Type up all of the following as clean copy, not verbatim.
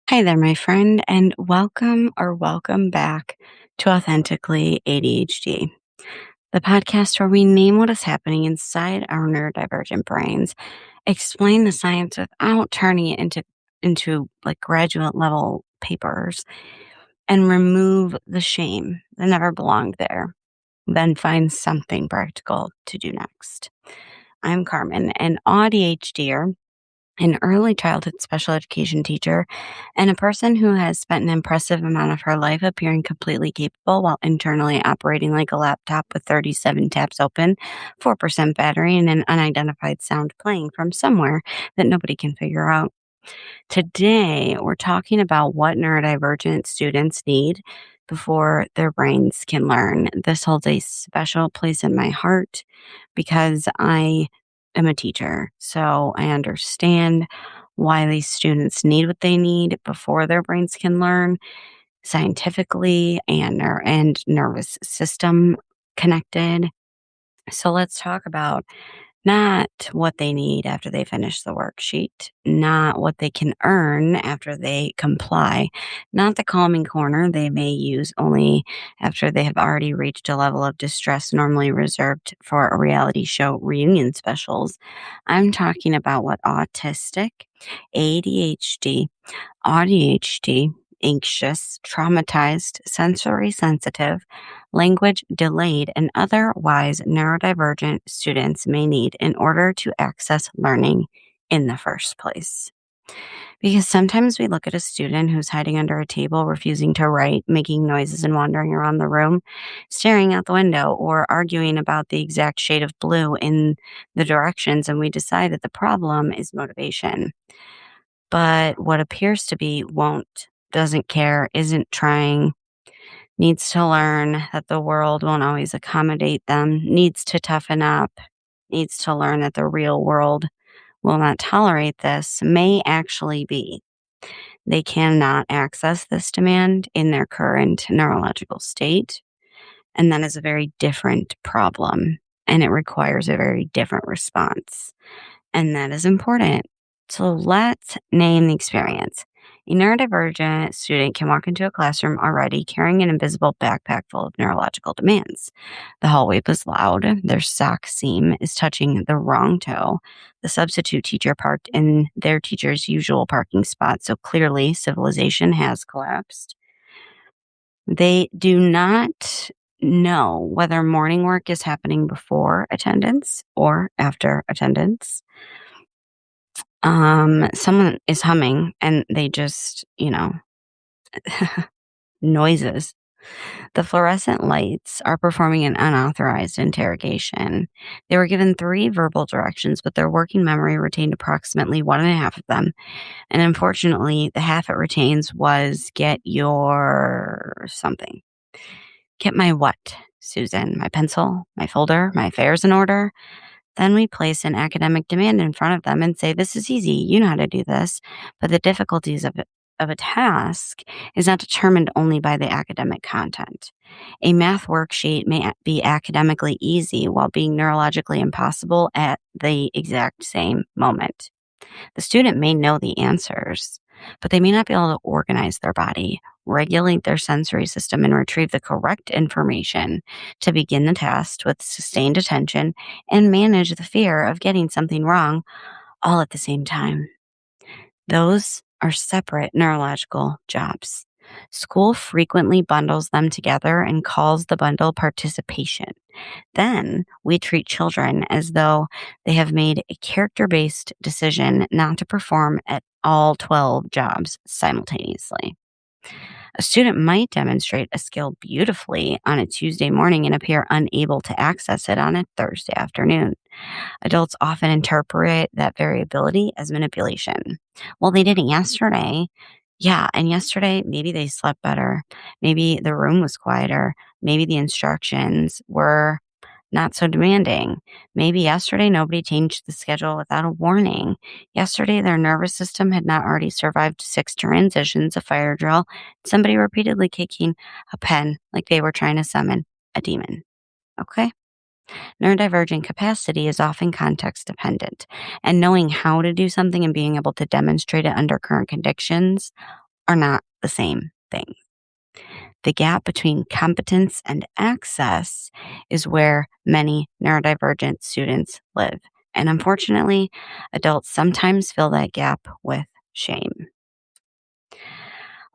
Hi there, my friend, and welcome back to Authentically ADHD, the podcast where we name what is happening inside our neurodivergent brains, explain the science without turning it into like graduate level papers, and remove the shame that never belonged there. Then find something practical to do next. I'm Carmen, an ADHDer, an early childhood special education teacher, and a person who has spent an impressive amount of her life appearing completely capable while internally operating like a laptop with 37 tabs open, 4% battery, and an unidentified sound playing from somewhere that nobody can figure out. Today, we're talking about what neurodivergent students need before their brains can learn. This holds a special place in my heart because I am a teacher. So I understand why these students need what they need before their brains can learn scientifically and nervous system connected. So let's talk about not what they need after they finish the worksheet, not what they can earn after they comply, not the calming corner they may use only after they have already reached a level of distress normally reserved for a reality show reunion specials. I'm talking about what autistic, ADHD, ADHD, anxious, traumatized, sensory sensitive, language delayed, and otherwise neurodivergent students may need in order to access learning in the first place. Because sometimes we look at a student who's hiding under a table, refusing to write, making noises and wandering around the room, staring out the window, or arguing about the exact shade of blue in the directions, and we decide that the problem is motivation. But what appears to be won't, doesn't care, isn't trying, needs to learn that the world won't always accommodate them, needs to toughen up, needs to learn that the real world will not tolerate this, may actually be they cannot access this demand in their current neurological state. And that is a very different problem. And it requires a very different response. And that is important. So let's name the experience. A neurodivergent student can walk into a classroom already carrying an invisible backpack full of neurological demands. The hallway was loud. Their sock seam is touching the wrong toe. The substitute teacher parked in their teacher's usual parking spot, so clearly civilization has collapsed. They do not know whether morning work is happening before attendance or after attendance. Someone is humming and they just, noises. The fluorescent lights are performing an unauthorized interrogation. They were given 3 verbal directions, but their working memory retained approximately 1.5 of them. And unfortunately, the half it retains was get your something. Get my what, Susan? My pencil, my folder, my affairs in order? Then we place an academic demand in front of them and say, this is easy. You know how to do this. But the difficulties of a task is not determined only by the academic content. A math worksheet may be academically easy while being neurologically impossible at the exact same moment. The student may know the answers, but they may not be able to organize their body, regulate their sensory system, and retrieve the correct information to begin the task with sustained attention and manage the fear of getting something wrong all at the same time. Those are separate neurological jobs. School frequently bundles them together and calls the bundle participation. Then we treat children as though they have made a character-based decision not to perform at all 12 jobs simultaneously. A student might demonstrate a skill beautifully on a Tuesday morning and appear unable to access it on a Thursday afternoon. Adults often interpret that variability as manipulation. Well, they did it yesterday. Yeah, and yesterday, maybe they slept better. Maybe the room was quieter. Maybe the instructions were not so demanding. Maybe yesterday nobody changed the schedule without a warning. Yesterday their nervous system had not already survived 6 transitions, a fire drill, somebody repeatedly kicking a pen like they were trying to summon a demon. Okay? Neurodivergent capacity is often context dependent, and knowing how to do something and being able to demonstrate it under current conditions are not the same thing. The gap between competence and access is where many neurodivergent students live. And unfortunately, adults sometimes fill that gap with shame.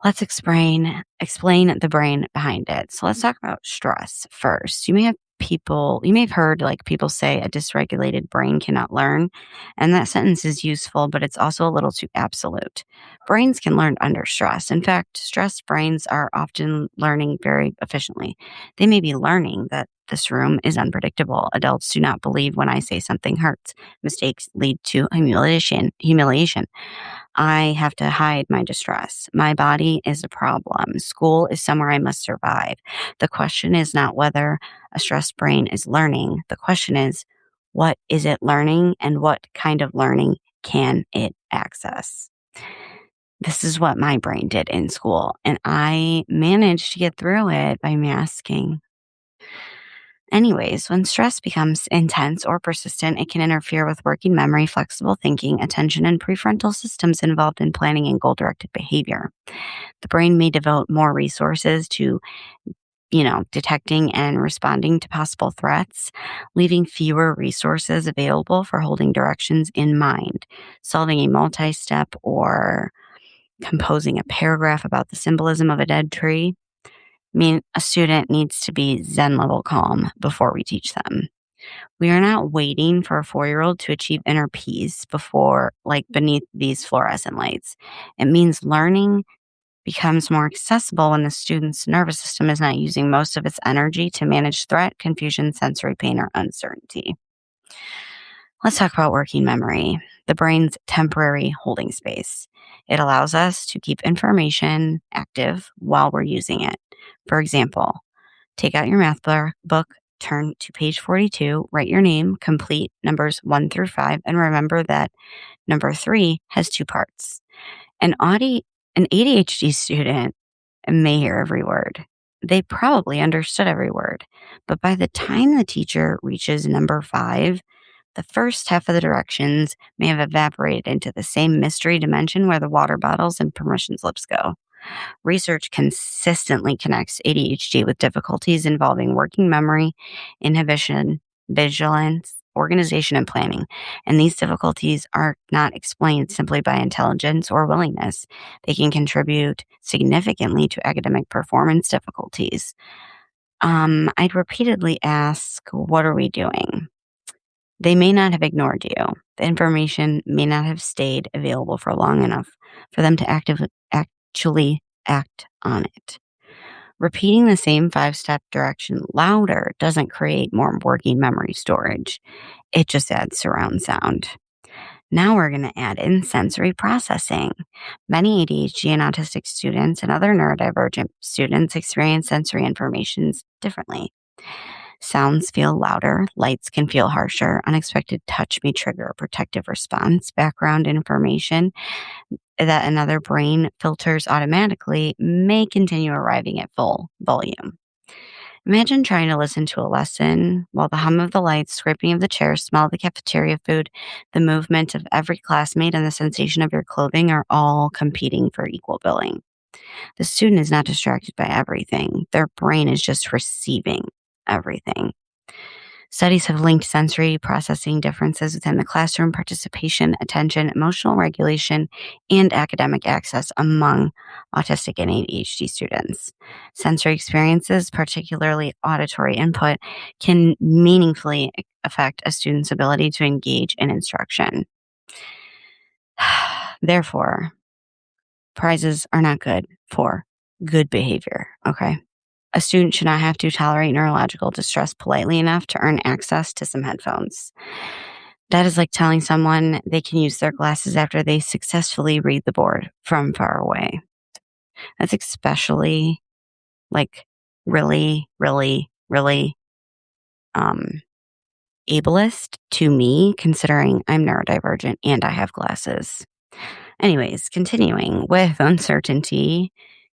Let's explain the brain behind it. So let's talk about stress first. You may have heard like people say a dysregulated brain cannot learn, and that sentence is useful, but it's also a little too absolute. Brains can learn under stress. In fact, stressed brains are often learning very efficiently. They may be learning that this room is unpredictable. Adults do not believe when I say something hurts. Mistakes lead to humiliation. I have to hide my distress. My body is a problem. School is somewhere I must survive. The question is not whether a stressed brain is learning. The question is, what is it learning and what kind of learning can it access? This is what my brain did in school, and I managed to get through it by masking. Anyways, when stress becomes intense or persistent, it can interfere with working memory, flexible thinking, attention, and prefrontal systems involved in planning and goal directed behavior. The brain may devote more resources to, detecting and responding to possible threats, leaving fewer resources available for holding directions in mind, solving a multi step, or composing a paragraph about the symbolism of a dead tree. A student needs to be Zen level calm before we teach them. We are not waiting for a 4-year-old to achieve inner peace beneath these fluorescent lights. It means learning becomes more accessible when the student's nervous system is not using most of its energy to manage threat, confusion, sensory pain, or uncertainty. Let's talk about working memory, the brain's temporary holding space. It allows us to keep information active while we're using it. For example, take out your math book, turn to page 42, write your name, complete numbers 1 through 5, and remember that number 3 has 2 parts. An ADHD student may hear every word. They probably understood every word. But by the time the teacher reaches number 5, the first half of the directions may have evaporated into the same mystery dimension where the water bottles and permission slips go. Research consistently connects ADHD with difficulties involving working memory, inhibition, vigilance, organization, and planning. And these difficulties are not explained simply by intelligence or willingness. They can contribute significantly to academic performance difficulties. I'd repeatedly ask, what are we doing? They may not have ignored you. The information may not have stayed available for long enough for them to actually act on it. Repeating the same 5-step direction louder doesn't create more working memory storage. It just adds surround sound. Now we're going to add in sensory processing. Many ADHD and autistic students and other neurodivergent students experience sensory informations differently. Sounds feel louder, lights can feel harsher, unexpected touch may trigger a protective response, background information that another brain filters automatically may continue arriving at full volume. Imagine trying to listen to a lesson while the hum of the lights, scraping of the chairs, smell of the cafeteria food, the movement of every classmate, and the sensation of your clothing are all competing for equal billing. The student is not distracted by everything. Their brain is just receiving everything. Studies have linked sensory processing differences within the classroom, participation, attention, emotional regulation, and academic access among autistic and ADHD students. Sensory experiences, particularly auditory input, can meaningfully affect a student's ability to engage in instruction. Therefore, prizes are not good for good behavior, okay? A student should not have to tolerate neurological distress politely enough to earn access to some headphones. That is like telling someone they can use their glasses after they successfully read the board from far away. That's especially really, really, really ableist to me, considering I'm neurodivergent and I have glasses. Anyways, continuing with uncertainty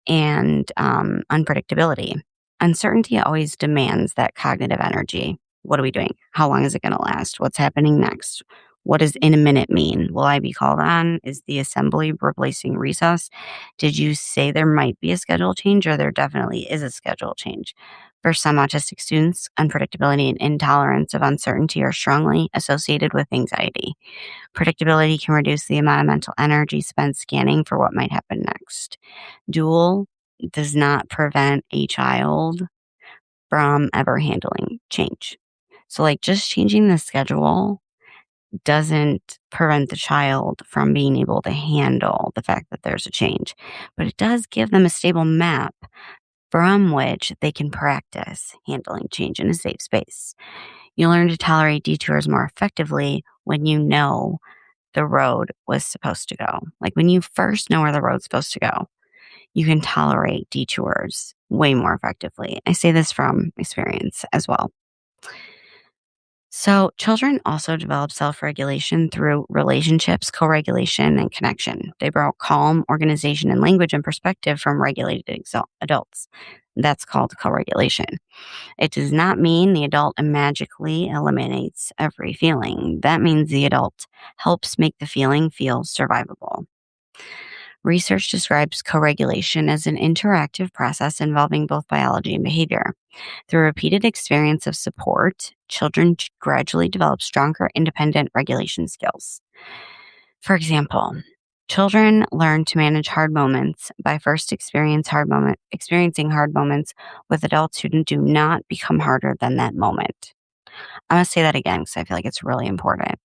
and unpredictability. Uncertainty always demands that cognitive energy. What are we doing? How long is it going to last? What's happening next? What does in a minute mean? Will I be called on? Is the assembly replacing recess? Did you say there might be a schedule change, or there definitely is a schedule change? For some autistic students, unpredictability and intolerance of uncertainty are strongly associated with anxiety. Predictability can reduce the amount of mental energy spent scanning for what might happen next. Dual does not prevent a child from ever handling change. So, like, just changing the schedule doesn't prevent the child from being able to handle the fact that there's a change, but it does give them a stable map from which they can practice handling change in a safe space. You learn to tolerate detours more effectively when you know the road was supposed to go. Like, when you first know where the road's supposed to go, you can tolerate detours way more effectively. I say this from experience as well. So, children also develop self regulation through relationships, co regulation, and connection. They borrow calm, organization, and language and perspective from regulated adults. That's called co regulation. It does not mean the adult magically eliminates every feeling. That means the adult helps make the feeling feel survivable. Research describes co regulation as an interactive process involving both biology and behavior. Through repeated experience of support, children gradually develop stronger independent regulation skills. For example, children learn to manage hard moments by first experiencing hard moments with adults who do not become harder than that moment. I'm going to say that again because I feel like it's really important.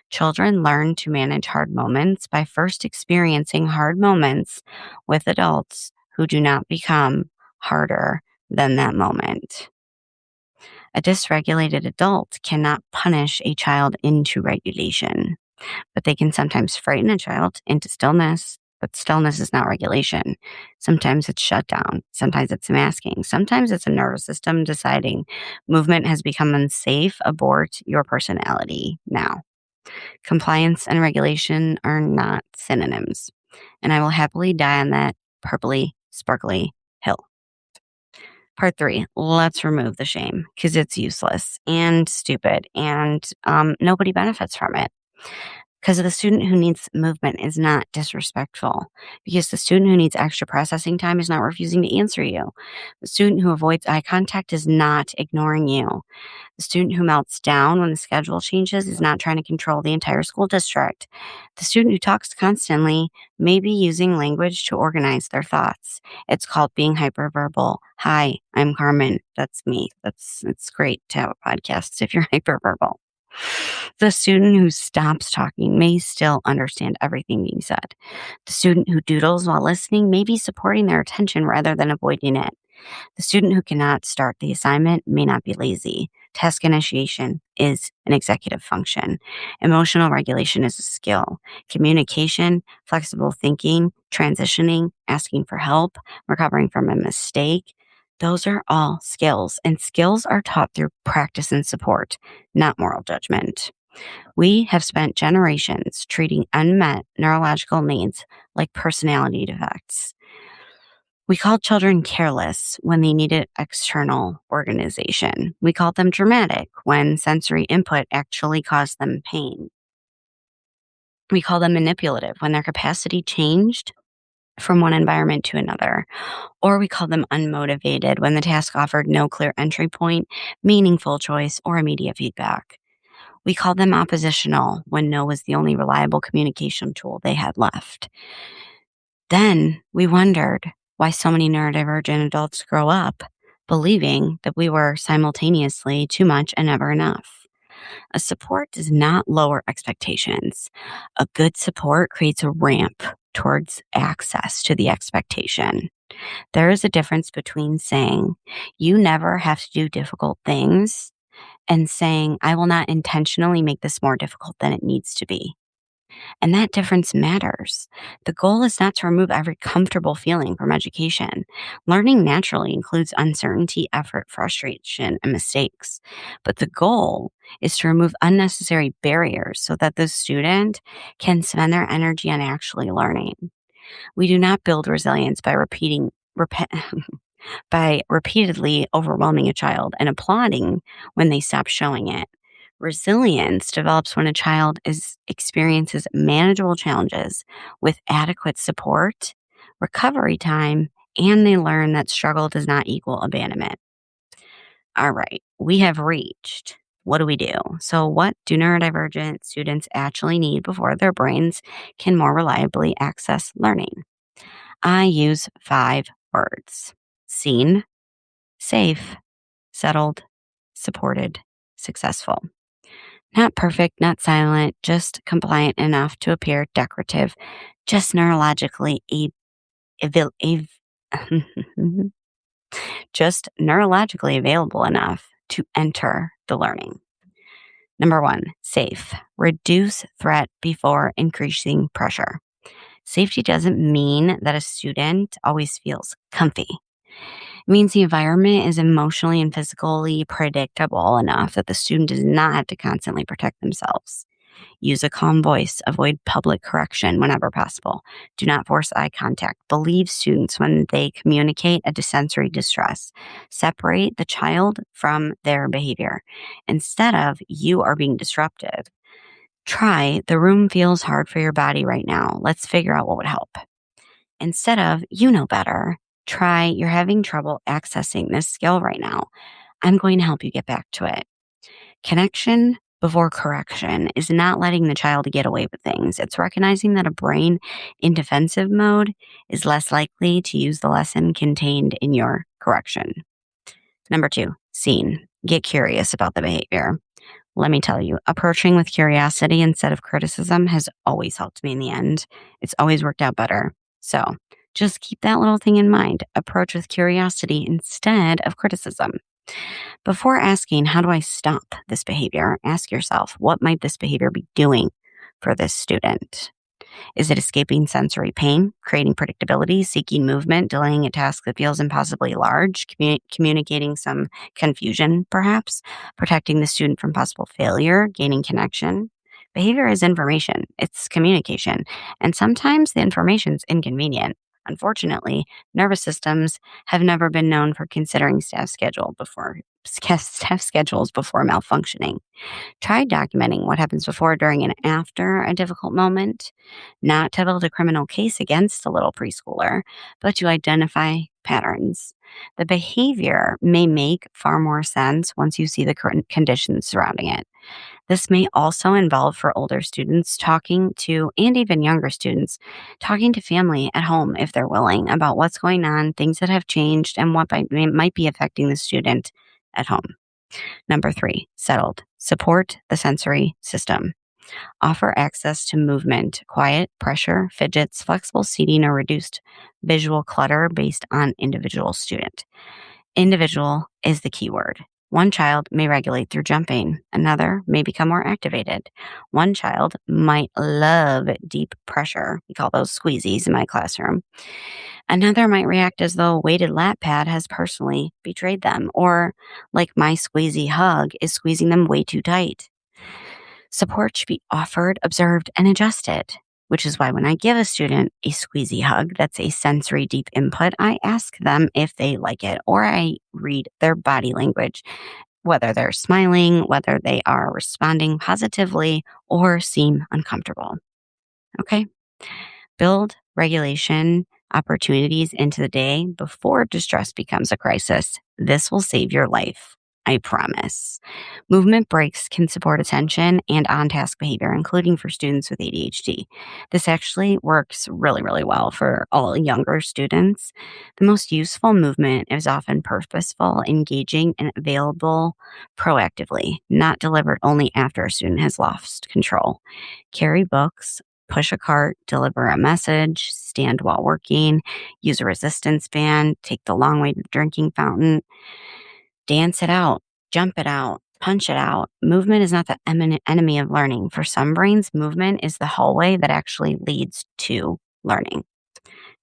Children learn to manage hard moments by first experiencing hard moments with adults who do not become harder than that moment. A dysregulated adult cannot punish a child into regulation, but they can sometimes frighten a child into stillness. But stillness is not regulation. Sometimes it's shutdown. Sometimes it's masking. Sometimes it's a nervous system deciding movement has become unsafe. Abort your personality now. Compliance and regulation are not synonyms, and I will happily die on that purpley, sparkly hill. Part 3, let's remove the shame because it's useless and stupid, and nobody benefits from it. Because the student who needs movement is not disrespectful. Because the student who needs extra processing time is not refusing to answer you. The student who avoids eye contact is not ignoring you. The student who melts down when the schedule changes is not trying to control the entire school district. The student who talks constantly may be using language to organize their thoughts. It's called being hyperverbal. Hi, I'm Carmen. That's me. It's great to have a podcast if you're hyperverbal. The student who stops talking may still understand everything being said. The student who doodles while listening may be supporting their attention rather than avoiding it. The student who cannot start the assignment may not be lazy. Task initiation is an executive function. Emotional regulation is a skill. Communication, flexible thinking, transitioning, asking for help, recovering from a mistake, those are all skills, and skills are taught through practice and support, not moral judgment. We have spent generations treating unmet neurological needs like personality defects. We called children careless when they needed external organization. We called them dramatic when sensory input actually caused them pain. We called them manipulative when their capacity changed from one environment to another. Or we called them unmotivated when the task offered no clear entry point, meaningful choice, or immediate feedback. We called them oppositional when no was the only reliable communication tool they had left. Then we wondered why so many neurodivergent adults grow up believing that we were simultaneously too much and never enough. A support does not lower expectations. A good support creates a ramp towards access to the expectation. There is a difference between saying, you never have to do difficult things, and saying, I will not intentionally make this more difficult than it needs to be. And that difference matters. The goal is not to remove every comfortable feeling from education. Learning naturally includes uncertainty, effort, frustration, and mistakes. But the goal is to remove unnecessary barriers so that the student can spend their energy on actually learning. We do not build resilience by by repeatedly overwhelming a child and applauding when they stop showing it. Resilience develops when a child experiences manageable challenges with adequate support, recovery time, and they learn that struggle does not equal abandonment. All right, we have reached. What do we do? So, what do neurodivergent students actually need before their brains can more reliably access learning? I use 5 words: seen, safe, settled, supported, successful. Not perfect, not silent, just compliant enough to appear decorative, just neurologically avail- av- just neurologically available enough to enter the learning. Number 1, safe. Reduce threat before increasing pressure. Safety doesn't mean that a student always feels comfy. It means the environment is emotionally and physically predictable enough that the student does not have to constantly protect themselves. Use a calm voice. Avoid public correction whenever possible. Do not force eye contact. Believe students when they communicate a sensory distress. Separate the child from their behavior. Instead of, you are being disruptive, try, the room feels hard for your body right now. Let's figure out what would help. Instead of, you know better, try, you're having trouble accessing this skill right now. I'm going to help you get back to it. Connection before correction is not letting the child get away with things. It's recognizing that a brain in defensive mode is less likely to use the lesson contained in your correction. Number 2, seen. Get curious about the behavior. Let me tell you, approaching with curiosity instead of criticism has always helped me in the end. It's always worked out better. So just keep that little thing in mind. Approach with curiosity instead of criticism. Before asking, how do I stop this behavior? Ask yourself, what might this behavior be doing for this student? Is it escaping sensory pain, creating predictability, seeking movement, delaying a task that feels impossibly large, communicating some confusion, perhaps, protecting the student from possible failure, gaining connection? Behavior is information, it's communication, and sometimes the information's inconvenient. Unfortunately, nervous systems have never been known for considering staff schedules before malfunctioning. Try documenting what happens before, during, and after a difficult moment, not to build a criminal case against a little preschooler, but to identify patterns. The behavior may make far more sense once you see the current conditions surrounding it. This may also involve, for older students, talking to, and even younger students, talking to family at home if they're willing about what's going on, things that have changed, and what might be affecting the student at home. Number 3, settled. Support the sensory system. Offer access to movement, quiet, pressure, fidgets, flexible seating, or reduced visual clutter based on individual student. Individual is the key word. One child may regulate through jumping. Another may become more activated. One child might love deep pressure. We call those squeezies in my classroom. Another might react as though a weighted lap pad has personally betrayed them, or like my squeezy hug is squeezing them way too tight. Support should be offered, observed, and adjusted, which is why when I give a student a squeezy hug that's a sensory deep input, I ask them if they like it, or I read their body language, whether they're smiling, whether they are responding positively, or seem uncomfortable. Okay? Build regulation opportunities into the day before distress becomes a crisis. This will save your life. I promise. Movement breaks can support attention and on task behavior, including for students with ADHD. This actually works really, really well for all younger students. The most useful movement is often purposeful, engaging, and available proactively, not delivered only after a student has lost control. Carry books, push a cart, deliver a message, stand while working, use a resistance band, take the long way to the drinking fountain, dance it out, jump it out, punch it out. Movement is not the enemy of learning. For some brains, movement is the hallway that actually leads to learning.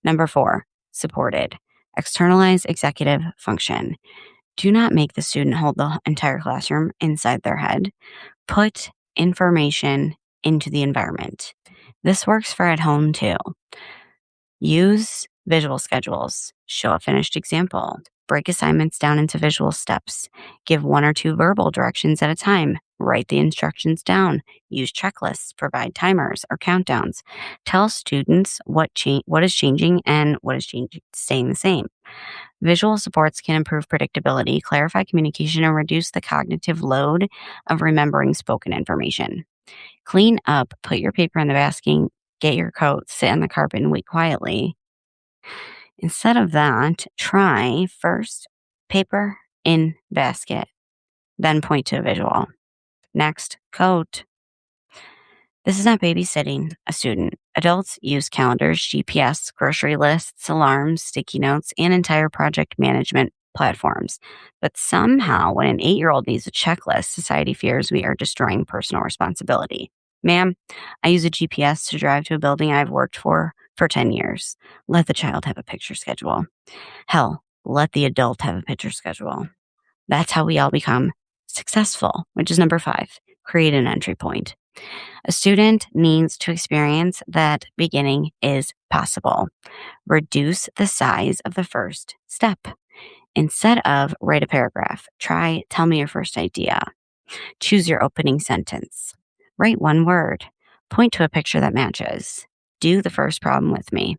Number 4, supported. Externalize executive function. Do not make the student hold the entire classroom inside their head. Put information into the environment. This works for at home too. Use visual schedules. Show a finished example. Break assignments down into visual steps. Give 1 or 2 verbal directions at a time. Write the instructions down. Use checklists. Provide timers or countdowns. Tell students what is changing and what is staying the same. Visual supports can improve predictability, clarify communication, and reduce the cognitive load of remembering spoken information. Clean up, put your paper in the basket, get your coat, sit on the carpet, and wait quietly. Instead of that, try first paper in basket, then point to a visual. Next, coat. This is not babysitting a student. Adults use calendars, GPS, grocery lists, alarms, sticky notes, and entire project management platforms. But somehow, when an 8-year-old needs a checklist, society fears we are destroying personal responsibility. Ma'am, I use a GPS to drive to a building I've worked for 10 years. Let the child have a picture schedule. Hell, let the adult have a picture schedule. That's how we all become successful, which is number 5. Create an entry point. A student needs to experience that beginning is possible. Reduce the size of the first step. Instead of write a paragraph, try tell me your first idea. Choose your opening sentence. Write 1 word. Point to a picture that matches. Do the first problem with me.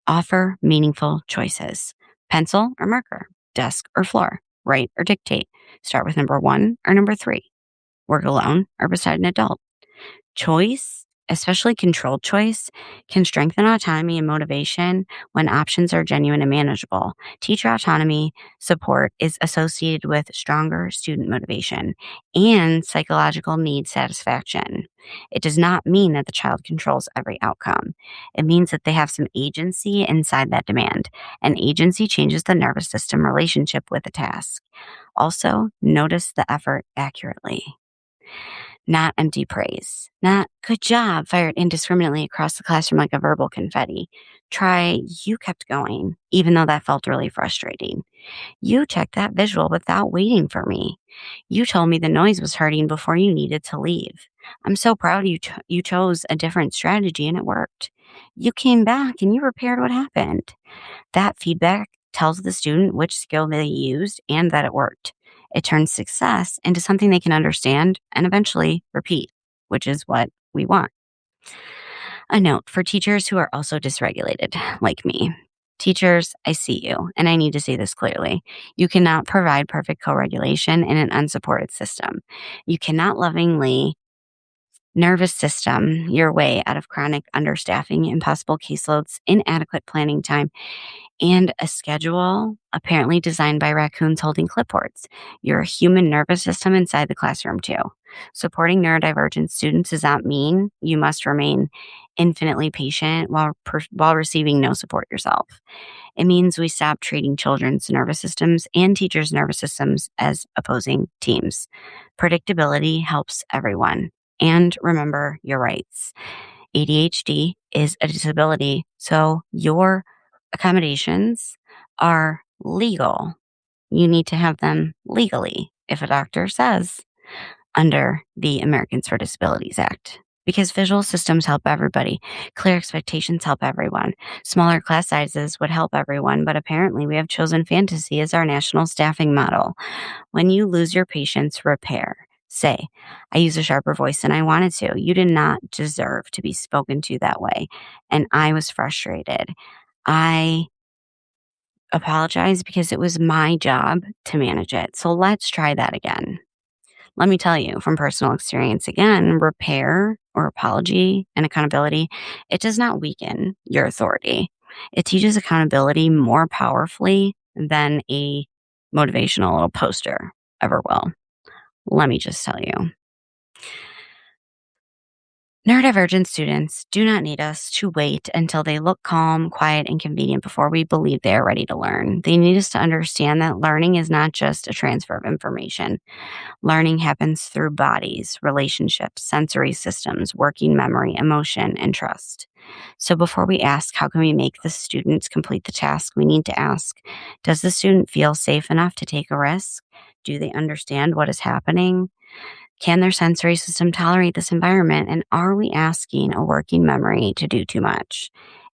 Offer meaningful choices. Pencil or marker, desk or floor, write or dictate. Start with number 1 or number 3. Work alone or beside an adult. Choice, especially controlled choice, can strengthen autonomy and motivation when options are genuine and manageable. Teacher autonomy support is associated with stronger student motivation and psychological need satisfaction. It does not mean that the child controls every outcome. It means that they have some agency inside that demand, and agency changes the nervous system relationship with a task. Also, notice the effort accurately. Not empty praise. Not good job fired indiscriminately across the classroom like a verbal confetti. Try you kept going, even though that felt really frustrating. You checked that visual without waiting for me. You told me the noise was hurting before you needed to leave. I'm so proud you chose a different strategy and it worked. You came back and you repaired what happened. That feedback tells the student which skill they used and that it worked. It turns success into something they can understand and eventually repeat, which is what we want. A note for teachers who are also dysregulated, like me. Teachers, I see you, and I need to say this clearly. You cannot provide perfect co-regulation in an unsupported system. You cannot lovingly nervous system your way out of chronic understaffing, impossible caseloads, inadequate planning time, and a schedule apparently designed by raccoons holding clipboards. Your human nervous system inside the classroom, too. Supporting neurodivergent students does not mean you must remain infinitely patient while receiving no support yourself. It means we stop treating children's nervous systems and teachers' nervous systems as opposing teams. Predictability helps everyone. And remember your rights. ADHD is a disability, so your accommodations are legal. You need to have them legally, if a doctor says, under the Americans for Disabilities Act. Because visual systems help everybody. Clear expectations help everyone. Smaller class sizes would help everyone, but apparently we have chosen fantasy as our national staffing model. When you lose your patience, repair. Say, I used a sharper voice than I wanted to. You did not deserve to be spoken to that way. And I was frustrated. I apologize because it was my job to manage it. So let's try that again. Let me tell you from personal experience again, repair or apology and accountability, it does not weaken your authority. It teaches accountability more powerfully than a motivational little poster ever will. Let me just tell you. Neurodivergent students do not need us to wait until they look calm, quiet, and convenient before we believe they are ready to learn. They need us to understand that learning is not just a transfer of information. Learning happens through bodies, relationships, sensory systems, working memory, emotion, and trust. So before we ask, how can we make the students complete the task, we need to ask, does the student feel safe enough to take a risk? Do they understand what is happening? Can their sensory system tolerate this environment? And are we asking a working memory to do too much?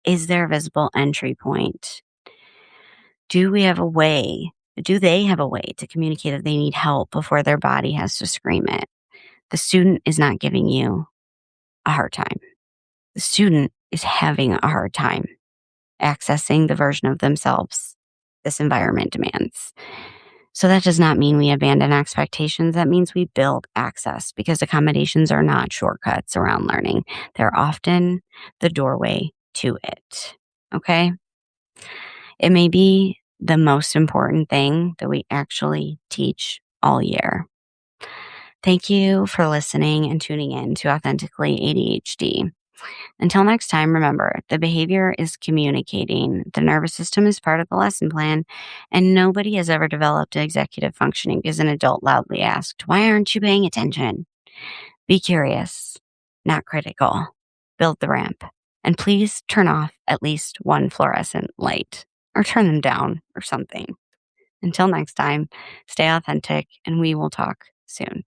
Is there a visible entry point? Do we have a way Do they have a way to communicate that they need help before their body has to scream it? The student is not giving you a hard time. The student is having a hard time accessing the version of themselves this environment demands. So that does not mean we abandon expectations. That means we build access, because accommodations are not shortcuts around learning. They're often the doorway to it. Okay? It may be the most important thing that we actually teach all year. Thank you for listening and tuning in to Authentically ADHD. Until next time, remember, the behavior is communicating. The nervous system is part of the lesson plan, and nobody has ever developed executive functioning because an adult loudly asked, "Why aren't you paying attention?" Be curious, not critical. Build the ramp. And please turn off at least one fluorescent light, or turn them down or something. Until next time, stay authentic, and we will talk soon.